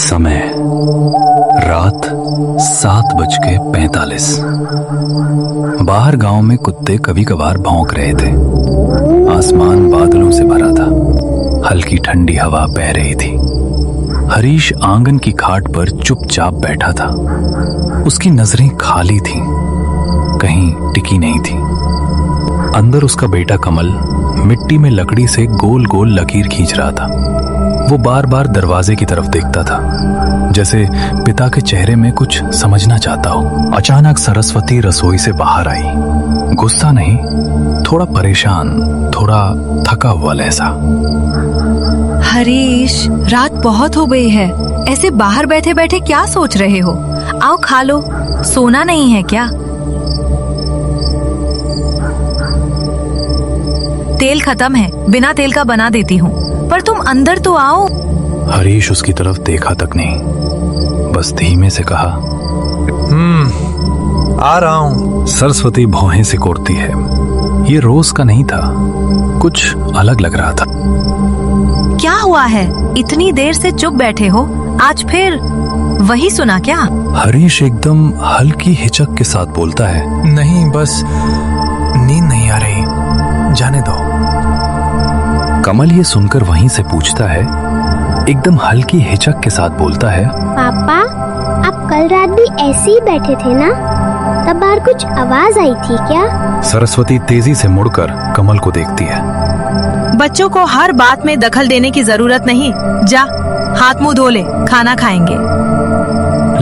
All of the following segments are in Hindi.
समय रात 7:45। बाहर गांव में कुत्ते कभी कभार भौंक रहे थे। आसमान बादलों से भरा था। हल्की ठंडी हवा बह रही थी। हरीश आंगन की खाट पर चुपचाप बैठा था। उसकी नजरें खाली थीं, कहीं टिकी नहीं थी। अंदर उसका बेटा कमल मिट्टी में लकड़ी से गोल गोल लकीर खींच रहा था। वो बार बार दरवाजे की तरफ देखता था, जैसे पिता के चेहरे में कुछ समझना चाहता हो। अचानक सरस्वती रसोई से बाहर आई। गुस्सा नहीं, थोड़ा परेशान, थोड़ा थका हुआ लहजा। हरीश, रात बहुत हो गई है। ऐसे बाहर बैठे बैठे क्या सोच रहे हो? आओ खा लो। सोना नहीं है क्या? तेल खत्म है, बिना तेल का बना देती हूँ, पर तुम अंदर तो आओ। हरीश उसकी तरफ देखा तक नहीं, बस धीमे से कहा, आ रहा हूँ। सरस्वती भौहें सिकोड़ती है। ये रोज का नहीं था, कुछ अलग लग रहा था। क्या हुआ है? इतनी देर से चुप बैठे हो, आज फिर वही सुना क्या? हरीश एकदम हल्की हिचक के साथ बोलता है, नहीं, बस नींद नहीं आ रही, जाने दो। कमल ये सुनकर वहीं से पूछता है, एकदम हल्की हिचक के साथ बोलता है, पापा, आप कल रात भी ऐसे ही बैठे थे ना? तब बाहर कुछ आवाज आई थी क्या? सरस्वती तेजी से मुड़कर कमल को देखती है। बच्चों को हर बात में दखल देने की जरूरत नहीं। जा, हाथ मुंह धो ले, खाना खाएंगे।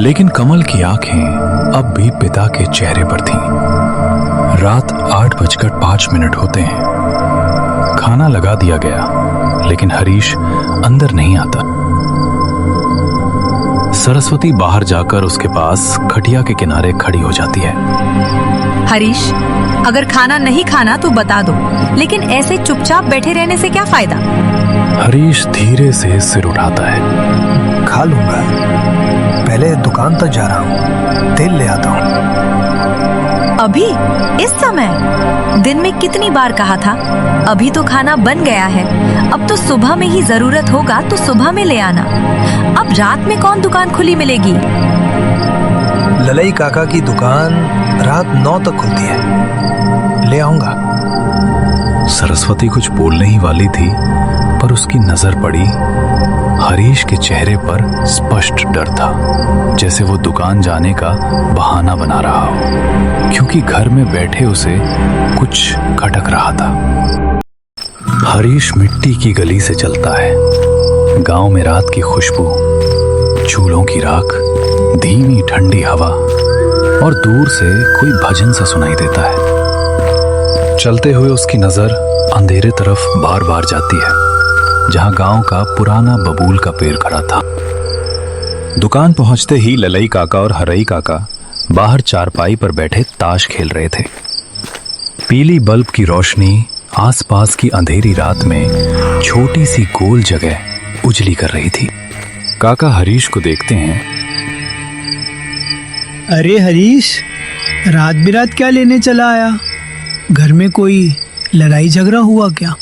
लेकिन कमल की आंखें अब भी पिता के चेहरे पर थीं। रात 8:05 होते हैं। खाना लगा दिया गया, लेकिन हरीश अंदर नहीं आता। सरस्वती बाहर जाकर उसके पास खटिया के किनारे खड़ी हो जाती है। हरीश, अगर खाना नहीं खाना तो बता दो, लेकिन ऐसे चुपचाप बैठे रहने से क्या फायदा? हरीश धीरे से सिर उठाता है। खा लूंगा, पहले दुकान तक जा रहा हूँ, तेल ले आता हूँ। अभी इस समय? दिन में कितनी बार कहा था, अभी तो खाना बन गया है। अब तो सुबह में ही जरूरत होगा तो सुबह में ले आना। अब रात में कौन दुकान खुली मिलेगी? ललई काका की दुकान रात 9 तक खुलती है, ले आऊंगा। सरस्वती कुछ बोलने ही वाली थी, पर उसकी नजर पड़ी। हरीश के चेहरे पर स्पष्ट डर था, जैसे वो दुकान जाने का बहाना बना रहा हो, क्योंकि घर में बैठे उसे कुछ खटक रहा था। हरीश मिट्टी की गली से चलता है। गांव में रात की खुशबू, चूल्हों की राख, धीमी ठंडी हवा और दूर से कोई भजन सा सुनाई देता है। चलते हुए उसकी नजर अंधेरे तरफ बार बार जाती है, जहां गांव का पुराना बबूल का पेड़ खड़ा था। दुकान पहुंचते ही ललई काका और हरई काका बाहर चारपाई पर बैठे ताश खेल रहे थे। पीली बल्ब की रोशनी आसपास की अंधेरी रात में छोटी सी गोल जगह उजली कर रही थी। काका हरीश को देखते हैं। अरे हरीश, रात बिरात क्या लेने चला आया? घर में कोई लड़ाई झगड़ा हुआ क्या?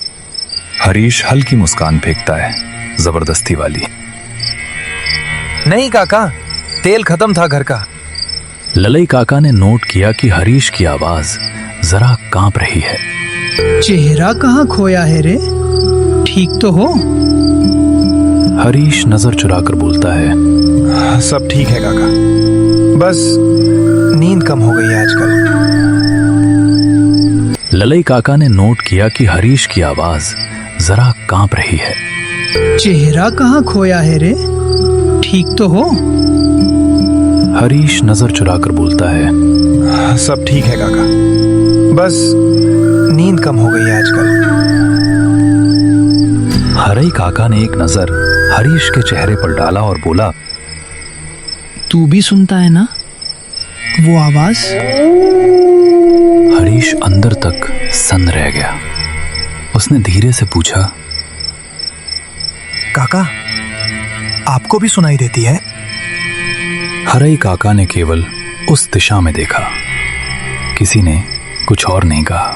हरीश हल्की मुस्कान फेंकता है, जबरदस्ती वाली। नहीं काका, तेल खत्म था घर का। ललई काका ने नोट किया कि हरीश की आवाज जरा कांप रही है। चेहरा कहाँ खोया है रे? ठीक तो हो? हरीश नजर चुराकर बोलता है, सब ठीक है काका, बस नींद कम हो गई है आजकल। ललई काका ने नोट किया कि हरीश की आवाज जरा कांप रही है। चेहरा कहाँ खोया है रे? ठीक तो हो? हरीश नजर चुराकर बोलता है, सब ठीक है काका, बस नींद कम हो गई है आजकल। हरई काका ने एक नजर हरीश के चेहरे पर डाला और बोला, तू भी सुनता है ना वो आवाज? हरीश अंदर तक सन्न रह गया। उसने धीरे से पूछा, काका, आपको भी सुनाई देती है? हरई काका ने केवल उस दिशा में देखा, किसी ने कुछ और नहीं कहा।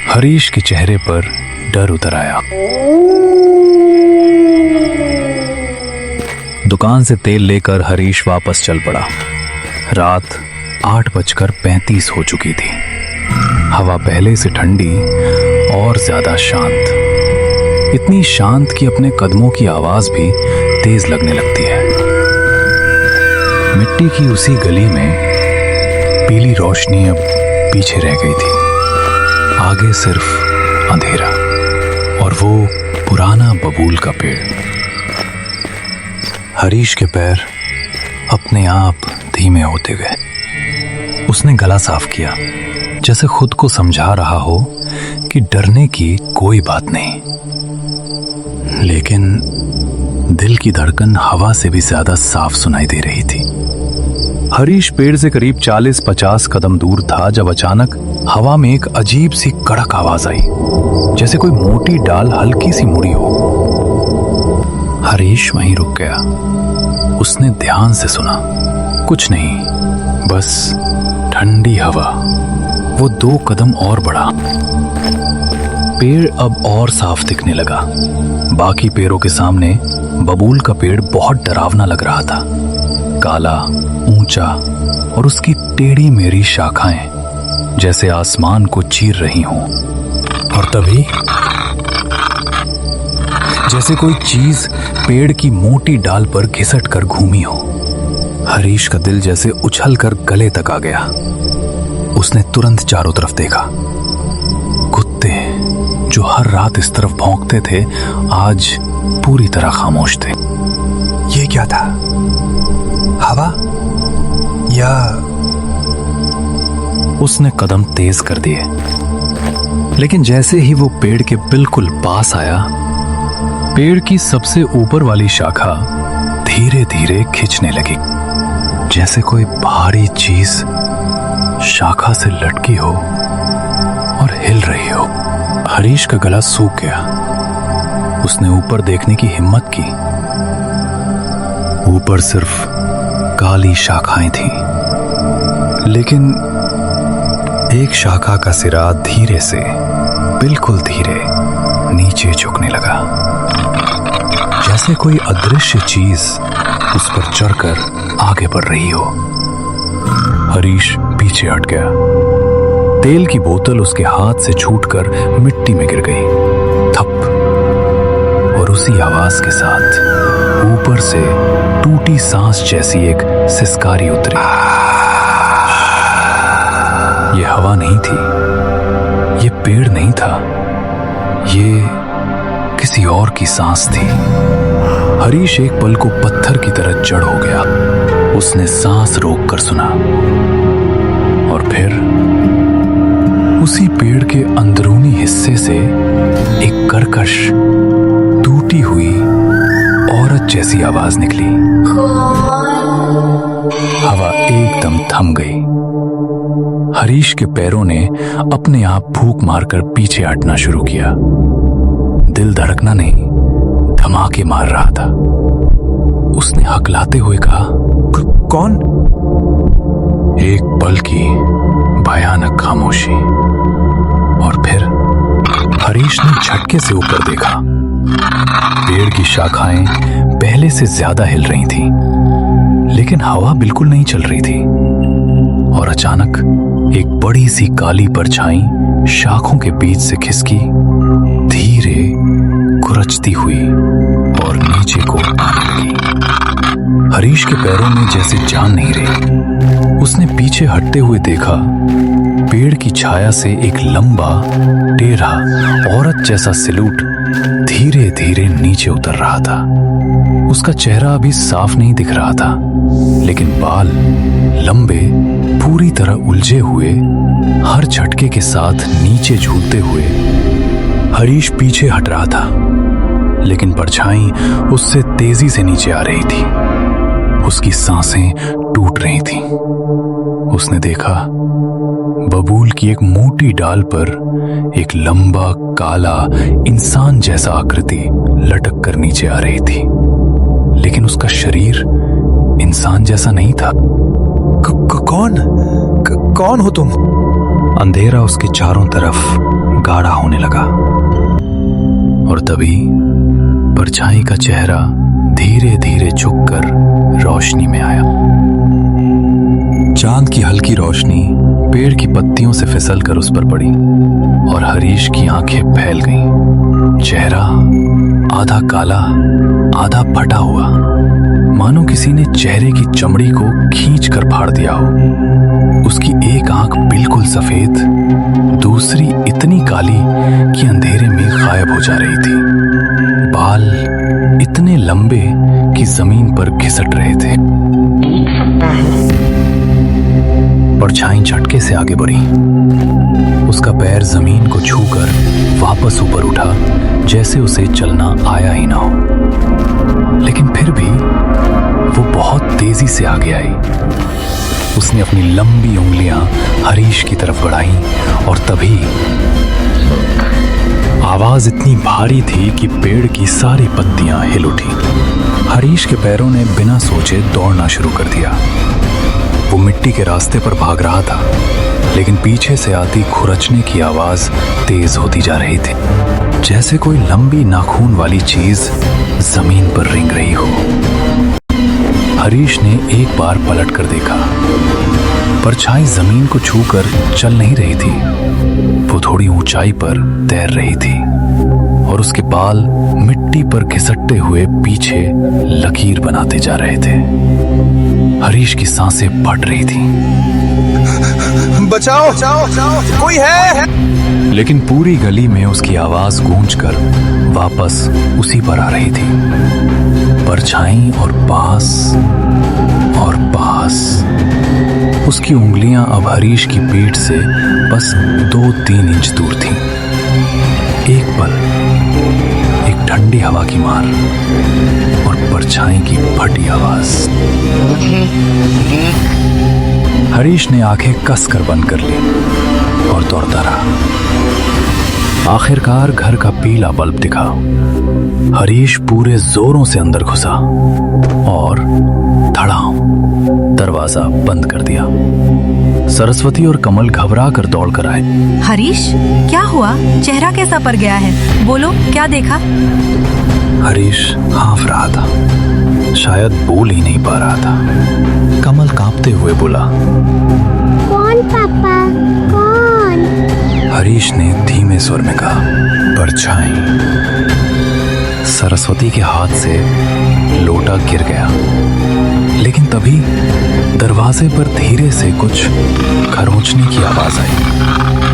हरीश के चेहरे पर डर उतर आया। दुकान से तेल लेकर हरीश वापस चल पड़ा। रात 8:35 हो चुकी थी। हवा पहले से ठंडी और ज्यादा शांत, इतनी शांत कि अपने कदमों की आवाज भी तेज लगने लगती है। मिट्टी की उसी गली में पीली रोशनी अब पीछे रह गई थी। आगे सिर्फ अंधेरा और वो पुराना बबूल का पेड़। हरीश के पैर अपने आप धीमे होते गए। उसने गला साफ किया, जैसे खुद को समझा रहा हो कि डरने की कोई बात नहीं। लेकिन दिल की धड़कन हवा से भी ज्यादा साफ सुनाई दे रही थी। हरीश पेड़ से करीब 40-50 कदम दूर था जब अचानक हवा में एक अजीब सी कड़क आवाज आई, जैसे कोई मोटी डाल हल्की सी मुड़ी हो। हरीश वहीं रुक गया। उसने ध्यान से सुना। कुछ नहीं, बस ठंडी हवा। वो 2 कदम और बढ़ा। पेड़ अब और साफ दिखने लगा। बाकी पेड़ों के सामने बबूल का पेड़ बहुत डरावना लग रहा था, काला, ऊंचा, और उसकी टेढ़ी मेढ़ी शाखाएं जैसे आसमान को चीर रही हों। और तभी जैसे कोई चीज पेड़ की मोटी डाल पर घिसट कर घूमी हो। हरीश का दिल जैसे उछल कर गले तक आ गया। उसने तुरंत चारों तरफ देखा। कुत्ते जो हर रात इस तरफ भौंकते थे, आज पूरी तरह खामोश थे। ये क्या था? हवा या? उसने कदम तेज कर दिए, लेकिन जैसे ही वो पेड़ के बिल्कुल पास आया, पेड़ की सबसे ऊपर वाली शाखा धीरे धीरे खिंचने लगी, जैसे कोई भारी चीज शाखा से लटकी हो और हिल रही हो। हरीश का गला सूख गया। उसने ऊपर देखने की हिम्मत की। ऊपर सिर्फ काली शाखाएं थीं, लेकिन एक शाखा का सिरा धीरे से, बिल्कुल धीरे नीचे झुकने लगा, जैसे कोई अदृश्य चीज उस पर चढ़कर आगे बढ़ रही हो। हरीश पीछे हट गया। तेल की बोतल उसके हाथ से छूटकर मिट्टी में गिर गई, थप। और उसी आवाज के साथ ऊपर से टूटी सांस जैसी एक सिसकारी उतरी। ये हवा नहीं थी, ये पेड़ नहीं था, ये किसी और की सांस थी। हरीश एक पल को पत्थर की तरह जड़ हो गया। उसने सांस रोककर सुना, और फिर उसी पेड़ के अंदरूनी हिस्से से एक कर्कश, टूटी हुई औरत जैसी आवाज निकली। हवा एकदम थम गई। हरीश के पैरों ने अपने आप फूंक मारकर पीछे हटना शुरू किया। दिल धड़कना नहीं, धमाके मार रहा था। उसने हकलाते हुए कहा, कौन? एक पल की भयानक खामोशी, और फिर हरीश ने झटके से ऊपर देखा। पेड़ की शाखाएं पहले से ज्यादा हिल रही थीं, लेकिन हवा बिल्कुल नहीं चल रही थी। और अचानक एक बड़ी सी काली परछाई शाखों के बीच से खिसकी, धीरे खुरचती हुई और नीचे को आने लगी। हरीश के पैरों में जैसे जान नहीं रही। उसने पीछे हटते हुए देखा, पेड़ की छाया से एक लंबा, टेढ़ा, औरत जैसा सिलूट धीरे धीरे नीचे उतर रहा था। उसका चेहरा अभी साफ नहीं दिख रहा था, लेकिन बाल लंबे, पूरी तरह उलझे हुए, हर झटके के साथ नीचे झूलते हुए। हरीश पीछे हट रहा था, लेकिन परछाई उससे तेजी से नीचे आ रही थी। उसकी सांसें टूट रही थीं। उसने देखा, बबूल की एक मोटी डाल पर एक लंबा, काला, इंसान जैसा आकृति लटक कर नीचे आ रही थी, लेकिन उसका शरीर इंसान जैसा नहीं था। कौन हो तुम? अंधेरा उसके चारों तरफ गाढ़ा होने लगा, और तभी परछाई का चेहरा धीरे धीरे झुककर रोशनी में आया। चांद की हल्की रोशनी पेड़ की पत्तियों से फिसलकर उस पर पड़ी और हरीश की आंखें फैल गईं। चेहरा आधा काला आधा फटा हुआ, मानो किसी ने चेहरे की चमड़ी को खींच कर फाड़ दिया हो। उसकी एक आंख बिल्कुल सफेद, दूसरी इतनी काली कि अंधेरे में गायब हो जा रही थी। बाल इतने लंबे कि जमीन पर घिसट रहे थे। परछाई झटके से आगे बढ़ी। उसका पैर जमीन को छूकर वापस ऊपर उठा, जैसे उसे चलना आया ही ना हो। लेकिन फिर भी वो बहुत तेजी से आगे आई। उसने अपनी लंबी उंगलियां हरीश की तरफ बढ़ाई और तभी आवाज इतनी भारी थी कि पेड़ की सारी पत्तियां हिल उठी। हरीश के पैरों ने बिना सोचे दौड़ना शुरू कर दिया। वो मिट्टी के रास्ते पर भाग रहा था, लेकिन पीछे से आती खुरचने की आवाज तेज होती जा रही थी, जैसे कोई लंबी नाखून वाली चीज जमीन पर रेंग रही हो। हरीश ने एक बार पलट कर देखा। परछाई जमीन को छूकर चल नहीं रही थी, वो थोड़ी ऊंचाई पर तैर रही थी और उसके बाल मिट्टी पर घिसटते हुए पीछे लकीर बनाते जा रहे थे। हरीश की सांसें फट रही थी। बचाओ, कोई है? लेकिन पूरी गली में उसकी आवाज गूंजकर वापस उसी पर आ रही थी। परछाई और पास और पास। उसकी उंगलियां अब हरीश की पीठ से बस 2-3 इंच दूर थीं। एक पल, एक ठंडी हवा की मार और परछाई की फटी आवाज। हरीश ने आंखें कसकर बंद कर ली और दौड़ता रहा। आखिरकार घर का पीला बल्ब दिखा। हरीश पूरे जोरों से अंदर घुसा और धड़ाम दरवाजा बंद कर दिया। सरस्वती और कमल घबरा कर दौड़ कर आए। हरीश, क्या हुआ? चेहरा कैसा पड़ गया है? बोलो, क्या देखा? हरीश हाँफ रहा था, शायद बोल ही नहीं पा रहा था। कमल कांपते हुए बोला, कौन पापा, कौन? हरीश ने धीमे स्वर में कहा, परछाई। सरस्वती के हाथ से लोटा गिर गया, लेकिन तभी दरवाजे पर धीरे से कुछ खरोंचने की आवाज आई।